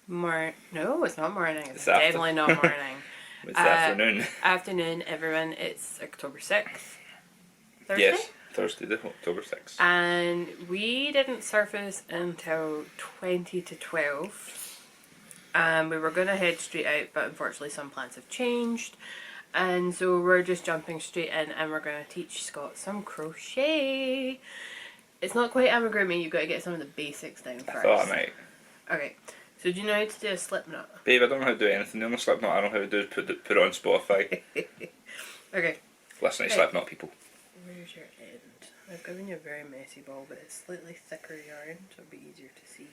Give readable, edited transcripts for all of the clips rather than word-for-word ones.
No, it's not morning. It's It's definitely not morning. It's afternoon. Afternoon, everyone. It's October 6th. Thursday? Yes, Thursday, October 6th. And we didn't surface until 20 to 12. We were going to head straight out, but unfortunately some plans have changed. And so we're just jumping straight in and we're going to teach Scott some crochet. It's not quite amigurumi, you've got to get some of the basics down first. I thought I might. Okay, so do you know how to do a slip knot? Babe, I don't know how to do anything on the Slipknot. I know how to do is put it on Spotify. Okay. Listen to Slipknot, people. Where's your end? I've given you a very messy ball, but it's slightly thicker yarn, so it'll be easier to see.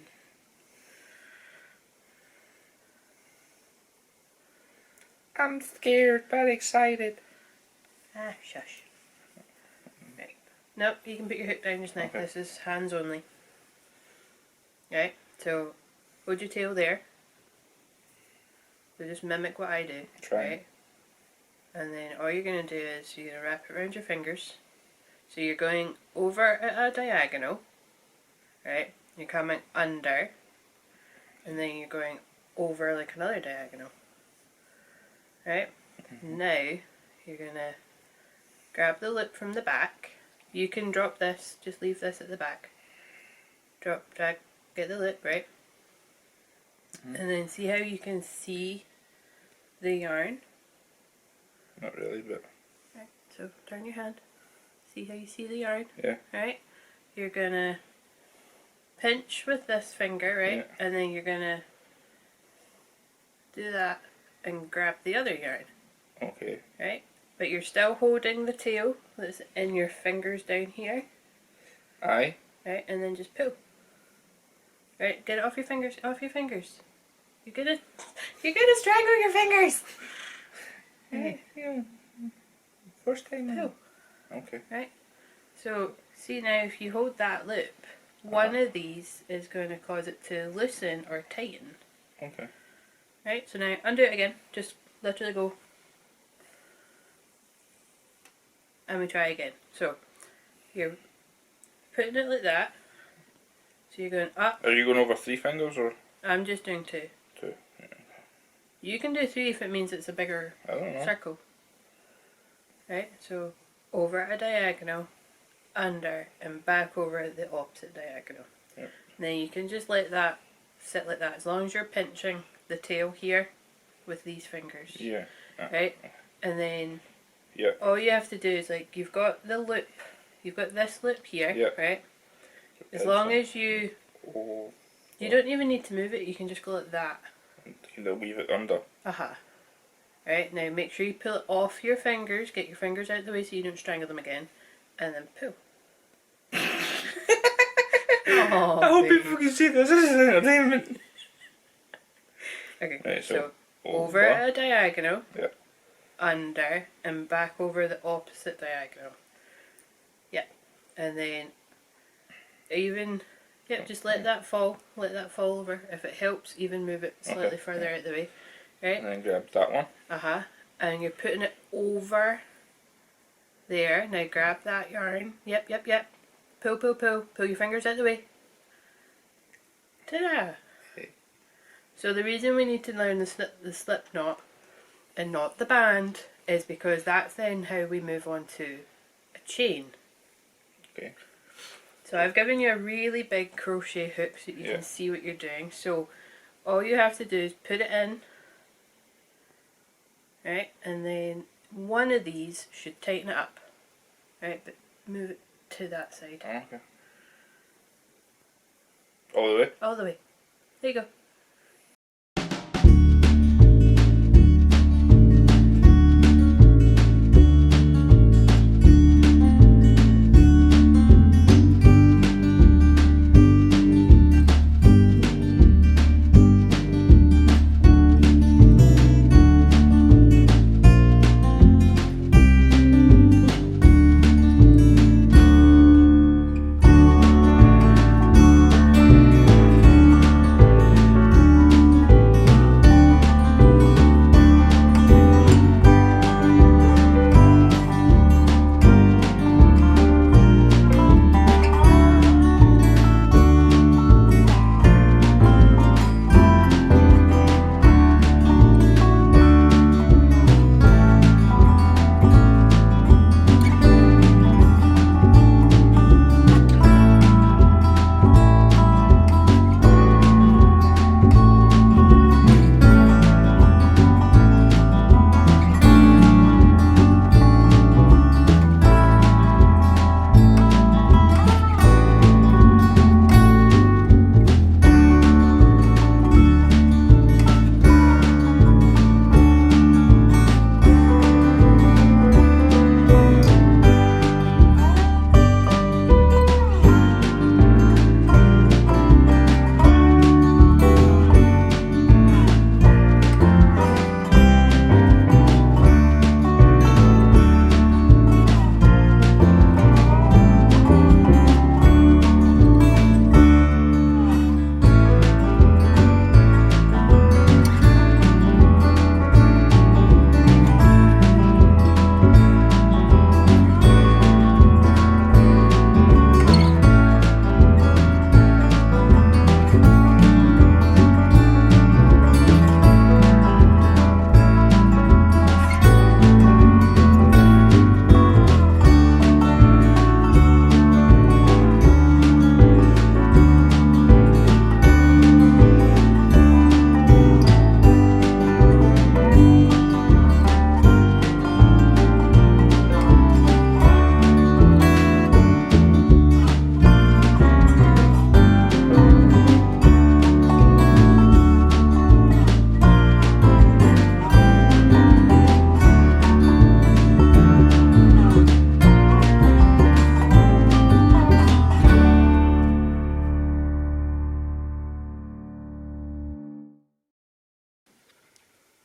I'm scared, but excited. Ah, shush. Right. Nope, you can put your hook down just now. Okay. This is hands only. Right, so hold your tail there. So just mimic what I do. Try. Right? And then all you're going to do is you're going to wrap it around your fingers. So you're going over at a diagonal. Right? You're coming under. And then you're going over like another diagonal. Right? Now you're going to grab the loop from the back. You can drop this, just leave this at the back. Drop, drag, get the loop, right? And then see how you can see the yarn? Not really, but... Right, so turn your hand. See how you see the yarn? Yeah. Right? You're going to pinch with this finger, right? Yeah. And then you're going to do that and grab the other yarn. Okay. Right? But you're still holding the tail that's in your fingers down here. Aye. Right? And then just pull. Right? Get it off your fingers. Off your fingers. You're gonna strangle your fingers. Right? Yeah. First time. Pull. Okay. Right? So, see now if you hold that loop, one of these is going to cause it to loosen or tighten. Okay. Right? So now undo it again. Just literally go. And we try again. So, you're putting it like that. So you're going up. Are you going over 3 fingers or? I'm just doing 2. 2. Yeah. You can do 3 if it means it's a bigger I don't know. circle. Right? So, over a diagonal, under, and back over the opposite diagonal. Yep. Then you can just let that sit like that, as long as you're pinching the tail here with these fingers. Yeah. Right? And then Yeah. all you have to do is, like, you've got the loop, you've got this loop here, Yeah. right? As long as you don't even need to move it, you can just go like that. Can you weave it under? Right, now make sure you pull it off your fingers, get your fingers out of the way so you don't strangle them again, and then pull. Oh, I hope baby. people can see this. This is entertainment. Okay, Right, so over a diagonal, Yep. under, and back over the opposite diagonal. Yep, and then even, just let that fall over. If it helps, even move it slightly further out the way. Right? And then grab that one. And you're putting it over there. Now grab that yarn. Yep. Pull. Pull your fingers out the way. Ta-da! Okay. So the reason we need to learn the slip knot and not the band is because that's then how we move on to a chain. Okay. So I've given you a really big crochet hook so you can see what you're doing. So all you have to do is put it in. Right, and then one of these should tighten it up. Right, but move it to that side. Okay. All the way? All the way. There you go.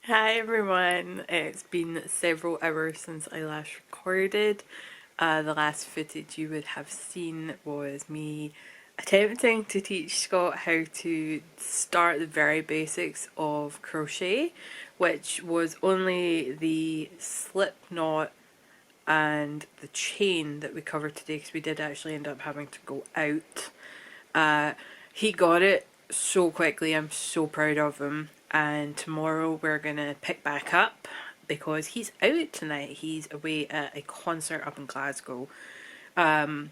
Hi everyone, it's been several hours since I last recorded. The last footage you would have seen was me attempting to teach Scott how to start the very basics of crochet, which was only the slip knot and the chain that we covered today, because we did actually end up having to go out. He got it so quickly. I'm so proud of him. And tomorrow we're gonna pick back up because he's out tonight. He's away at a concert up in Glasgow. I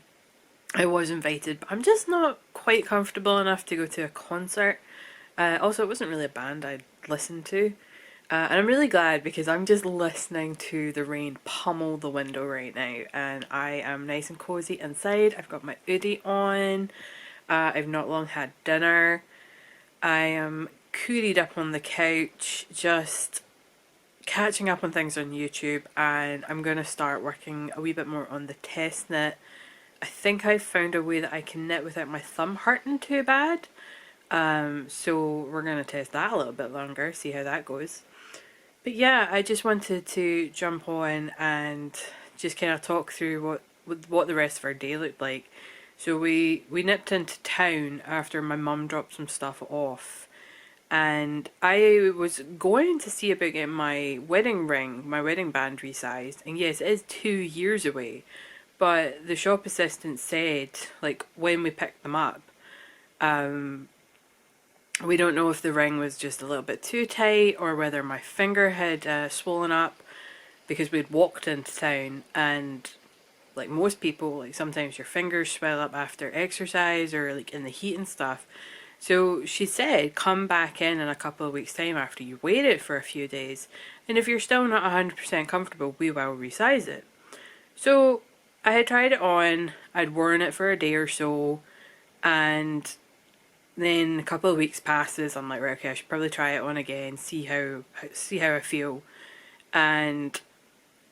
was invited, but I'm just not quite comfortable enough to go to a concert. Also, it wasn't really a band I'd listened to. And I'm really glad because I'm just listening to the rain pummel the window right now, and I am nice and cozy inside. I've got my hoodie on. I've not long had dinner. I am cooried up on the couch, just catching up on things on YouTube, and I'm going to start working a wee bit more on the test knit. I think I've found a way that I can knit without my thumb hurting too bad. So we're going to test that a little bit longer, see how that goes. But yeah, I just wanted to jump on and just kind of talk through what the rest of our day looked like. So we nipped into town after my mum dropped some stuff off, and I was going to see about getting my wedding ring, my wedding band resized. And yes, it is 2 years away, but the shop assistant said, like, when we picked them up, we don't know if the ring was just a little bit too tight or whether my finger had swollen up, because we'd walked into town, and like most people, like sometimes your fingers swell up after exercise or like in the heat and stuff. So she said, come back in a couple of weeks' time after you wear it for a few days, and if you're still not 100% comfortable, we will resize it. So I had tried it on, I'd worn it for a day or so, and then a couple of weeks passes. I'm like, right, okay, I should probably try it on again, see how I feel. And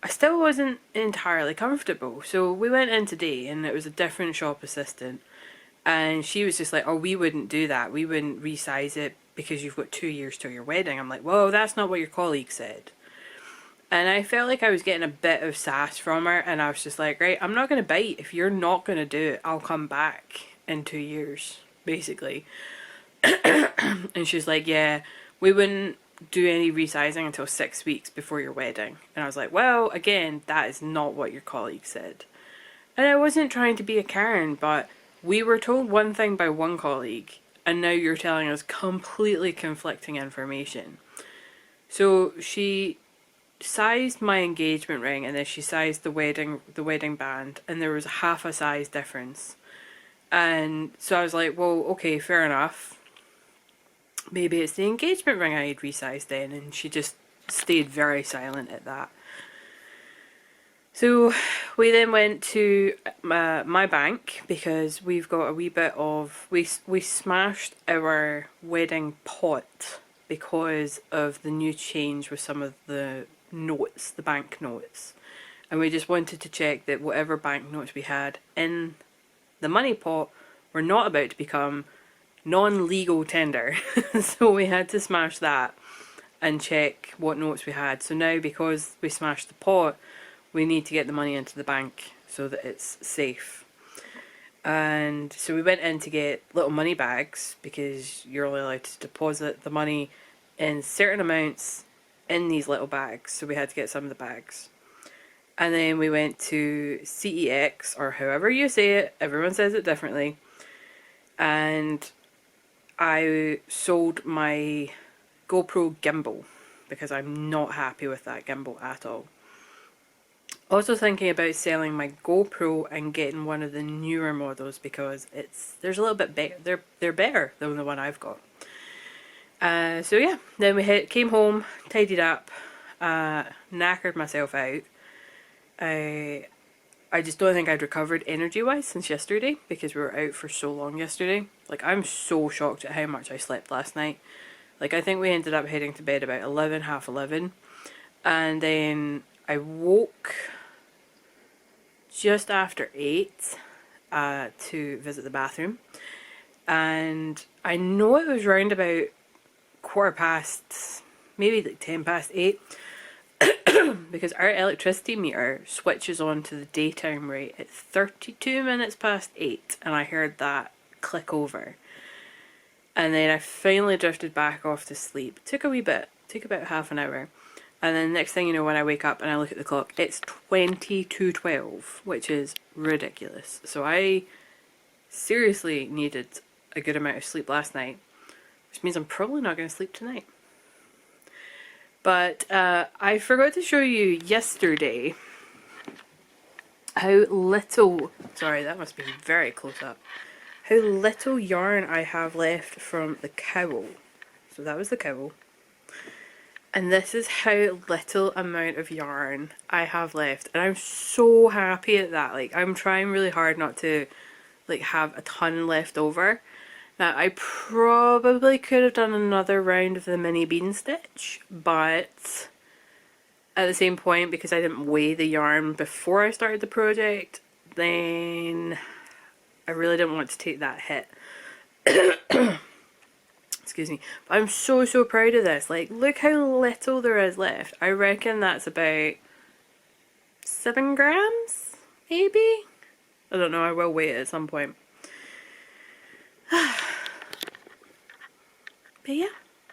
I still wasn't entirely comfortable. So we went in today, and it was a different shop assistant, and she was just like, oh, we wouldn't do that. We wouldn't resize it because you've got 2 years till your wedding. I'm like, whoa, that's not what your colleague said. And I felt like I was getting a bit of sass from her, and I was just like, right, I'm not going to bite. If you're not going to do it, I'll come back in 2 years, basically. And she's like, yeah, we wouldn't do any resizing until 6 weeks before your wedding. And I was like, well, again, that is not what your colleague said. And I wasn't trying to be a Karen, but we were told one thing by one colleague, and now you're telling us completely conflicting information. So she sized my engagement ring, and then she sized the wedding band, and there was half a size difference. And so I was like, well, okay, fair enough. Maybe it's the engagement ring I had resized then. And she just stayed very silent at that. So we then went to my bank, because we've got a wee bit of, we smashed our wedding pot because of the new change with some of the notes, the bank notes. And we just wanted to check that whatever bank notes we had in the money pot were not about to become non-legal tender. So we had to smash that and check what notes we had. So now, because we smashed the pot, we need to get the money into the bank so that it's safe. And so we went in to get little money bags, because you're only allowed to deposit the money in certain amounts in these little bags. So we had to get some of the bags. And then we went to CEX, or however you say it, everyone says it differently. And I sold my GoPro gimbal, because I'm not happy with that gimbal at all. Also thinking about selling my GoPro and getting one of the newer models, because there's a little bit better. They're better than the one I've got. So yeah, then we came home, tidied up, knackered myself out. I just don't think I'd recovered energy-wise since yesterday, because we were out for so long yesterday. Like, I'm so shocked at how much I slept last night. Like, I think we ended up heading to bed about 11, half 11. And then I woke just after 8 to visit the bathroom. And I know it was round about 7:15, maybe like 10 past 8, because our electricity meter switches on to the daytime rate at 32 minutes past 8, and I heard that click over. And then I finally drifted back off to sleep. Took a wee bit, took about half an hour. And then next thing you know, when I wake up and I look at the clock, it's 22:12, which is ridiculous. So I seriously needed a good amount of sleep last night, which means I'm probably not going to sleep tonight. But I forgot to show you yesterday how little, sorry, that must be very close up, how little yarn I have left from the cowl. So that was the cowl. And this is how little amount of yarn I have left. And I'm so happy at that. Like, I'm trying really hard not to, like, have a ton left over. Now, I probably could have done another round of the mini bean stitch, but at the same point, because I didn't weigh the yarn before I started the project, then I really didn't want to take that hit. Excuse me. But I'm so proud of this. Like, look how little there is left. I reckon that's about 7 grams, maybe? I don't know, I will weigh it at some point. But yeah,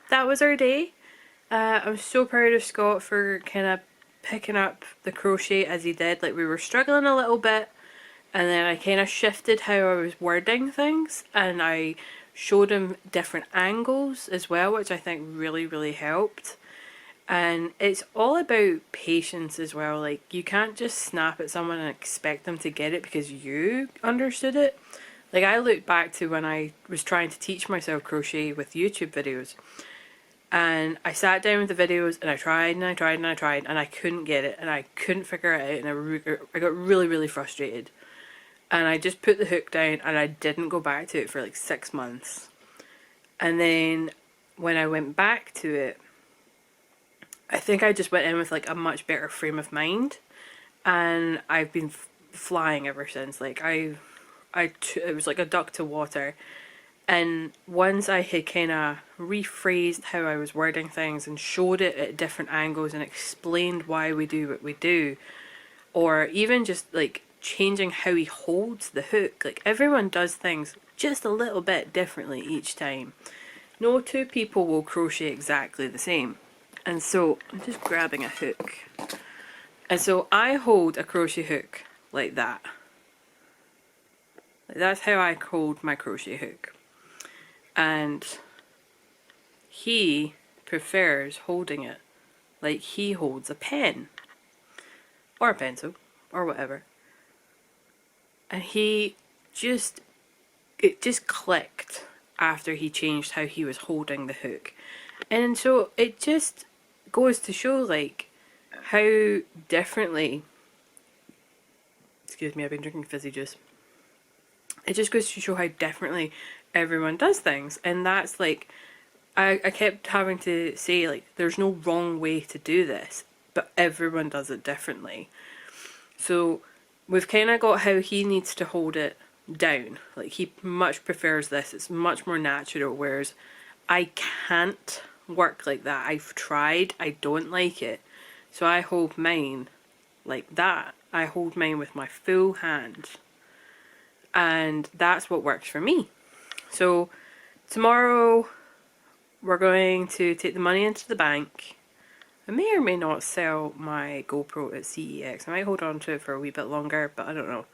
that was our day. I'm so proud of Scott for kind of picking up the crochet as he did. Like, we were struggling a little bit, and then I kind of shifted how I was wording things, and I showed him different angles as well, which I think really helped. And it's all about patience as well. Like, you can't just snap at someone and expect them to get it because you understood it. Like, I look back to when I was trying to teach myself crochet with YouTube videos, and I sat down with the videos and I tried and I tried and I tried and I couldn't get it and I couldn't figure it out, and I got really frustrated. And I just put the hook down and I didn't go back to it for like 6 months. And then when I went back to it, I think I just went in with like a much better frame of mind, and I've been flying ever since. Like, it was like a duck to water. And once I had kind of rephrased how I was wording things and showed it at different angles and explained why we do what we do, or even just like changing how he holds the hook. Like, everyone does things just a little bit differently each time. No two people will crochet exactly the same. And so I'm just grabbing a hook. And so I hold a crochet hook like that. Like, that's how I hold my crochet hook. And he prefers holding it like he holds a pen or a pencil or whatever. And it just clicked after he changed how he was holding the hook. And so it just goes to show, like, how differently, excuse me, I've been drinking fizzy juice. It just goes to show how differently everyone does things. And that's like, I kept having to say, like, there's no wrong way to do this, but everyone does it differently. So we've kind of got how he needs to hold it down. Like, he much prefers this. It's much more natural, whereas I can't work like that. I've tried. I don't like it. So I hold mine like that. I hold mine with my full hand. And that's what works for me. So tomorrow we're going to take the money into the bank. I may or may not sell my GoPro at CEX. I might hold on to it for a wee bit longer, but I don't know.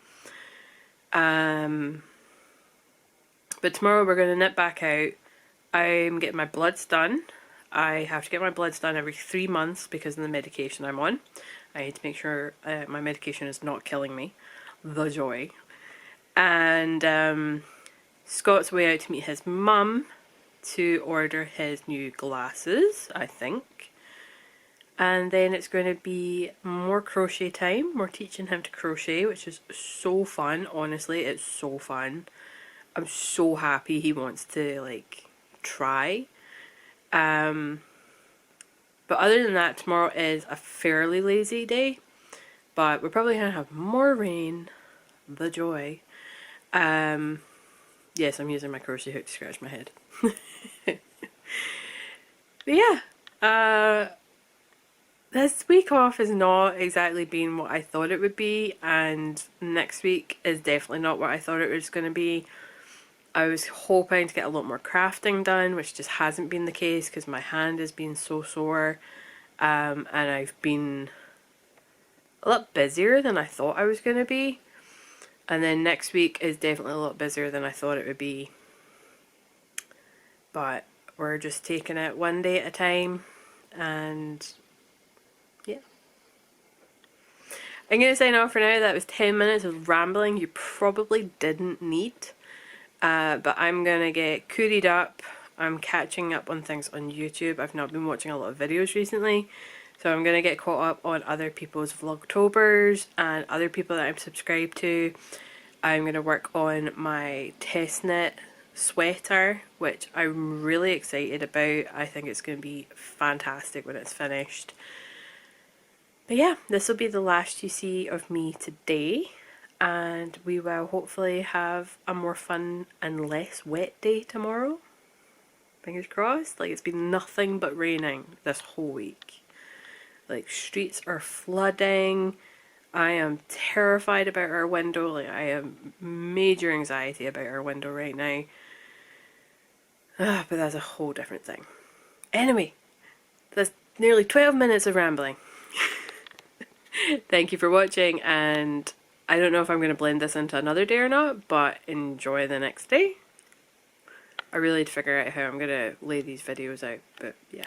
But tomorrow we're going to nip back out. I'm getting my bloods done. I have to get my bloods done every 3 months because of the medication I'm on. I need to make sure my medication is not killing me. The joy. And Scott's way out to meet his mum to order his new glasses, I think. And then it's going to be more crochet time. We're teaching him to crochet, which is so fun. Honestly, it's so fun. I'm so happy he wants to, like, try. But other than that, tomorrow is a fairly lazy day. But we're probably going to have more rain. The joy. Yes, I'm using my crochet hook to scratch my head. But yeah, This week off has not exactly been what I thought it would be, and next week is definitely not what I thought it was going to be. I was hoping to get a lot more crafting done, which just hasn't been the case because my hand has been so sore, and I've been a lot busier than I thought I was going to be. And then next week is definitely a lot busier than I thought it would be. But we're just taking it one day at a time, and yeah. I'm going to sign off for now. That was 10 minutes of rambling you probably didn't need. But I'm going to get cootied up. I'm catching up on things on YouTube. I've not been watching a lot of videos recently. So I'm going to get caught up on other people's Vlogtobers and other people that I'm subscribed to. I'm going to work on my test knit sweater, which I'm really excited about. I think it's going to be fantastic when it's finished. But yeah, this will be the last you see of me today, and we will hopefully have a more fun and less wet day tomorrow. Fingers crossed. Like, it's been nothing but raining this whole week. Like, streets are flooding. I am terrified about our window. Like, I have major anxiety about our window right now. But that's a whole different thing. Anyway, that's nearly 12 minutes of rambling. Thank you for watching, and I don't know if I'm going to blend this into another day or not, but enjoy the next day. I really need to figure out how I'm going to lay these videos out, but yeah.